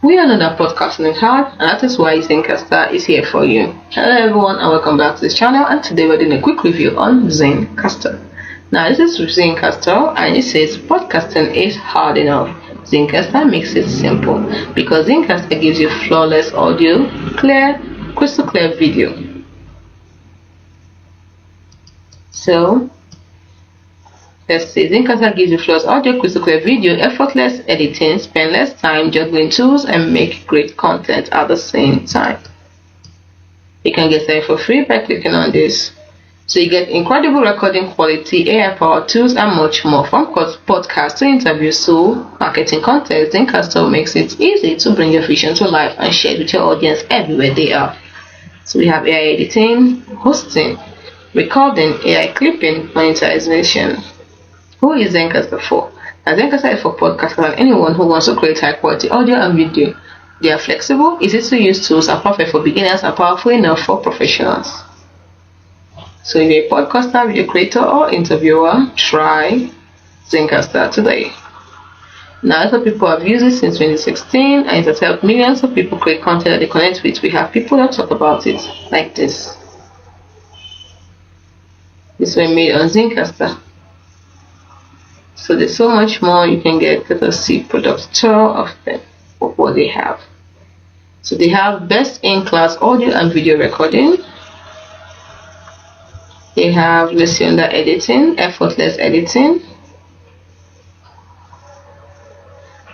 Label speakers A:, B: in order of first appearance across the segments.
A: We are not that podcasting is hard, and that is why Zencastr is here for you. Hello everyone, and welcome back to this channel. And today we're doing a quick review on Zencastr. Now this is Zencastr, and it says podcasting is hard enough. Zencastr makes it simple because Zencastr gives you flawless audio, crystal clear video. So let's see, Zencastr gives you flawless audio, crystal clear video, effortless editing, spend less time juggling tools, and make great content at the same time. You can get started for free by clicking on this. So you get incredible recording quality, AI-powered tools, and much more. From podcasts to interviews to marketing content, Zencastr makes it easy to bring your vision to life and share it with your audience everywhere they are. So we have AI editing, hosting, recording, AI clipping, monetization. Who is Zencastr for? Now, Zencastr is for podcasters and anyone who wants to create high quality audio and video. They are flexible, easy to use tools, are perfect for beginners, and powerful enough for professionals. So if you're a podcaster, video creator, or interviewer, try Zencastr today. Now, a lot of people have used it since 2016, and it has helped millions of people create content that they connect with. We have people that talk about it like this. This was made on Zencastr. So there's so much more you can get. Let us see product tour of them, of what they have. So they have best in class audio and video recording. They have, let's see, under editing, effortless editing.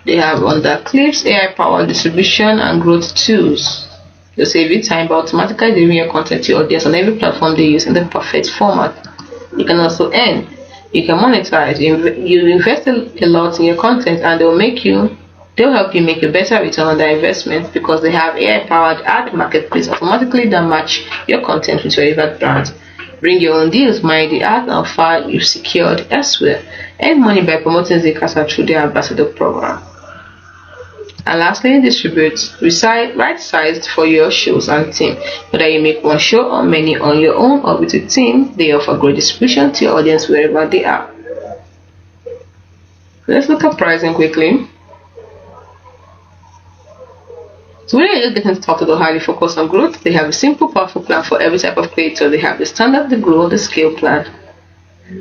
A: They have under clips, AI powered distribution and growth tools. They'll save you time by automatically delivering your content to your audience on every platform they use in the perfect format. You can also earn. You can monetize. You invest a lot in your content, and they'll help you make a better return on their investment because they have AI-powered ad marketplace automatically that match your content with your favorite brand. Bring your own deals, manage the ad and file you've secured elsewhere. Earn money by promoting Zencastr through their ambassador program. And lastly, distribute right-sized for your shows and team. Whether you make one show or many on your own or with a team, they offer great distribution to your audience wherever they are. Let's look at pricing quickly. So when you're getting started or highly focused on growth, they have a simple, powerful plan for every type of creator. They have the standard, the grow, the scale plan.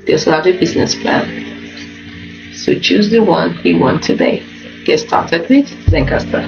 A: They also have a business plan. So choose the one you want today. Get started with Zencastr.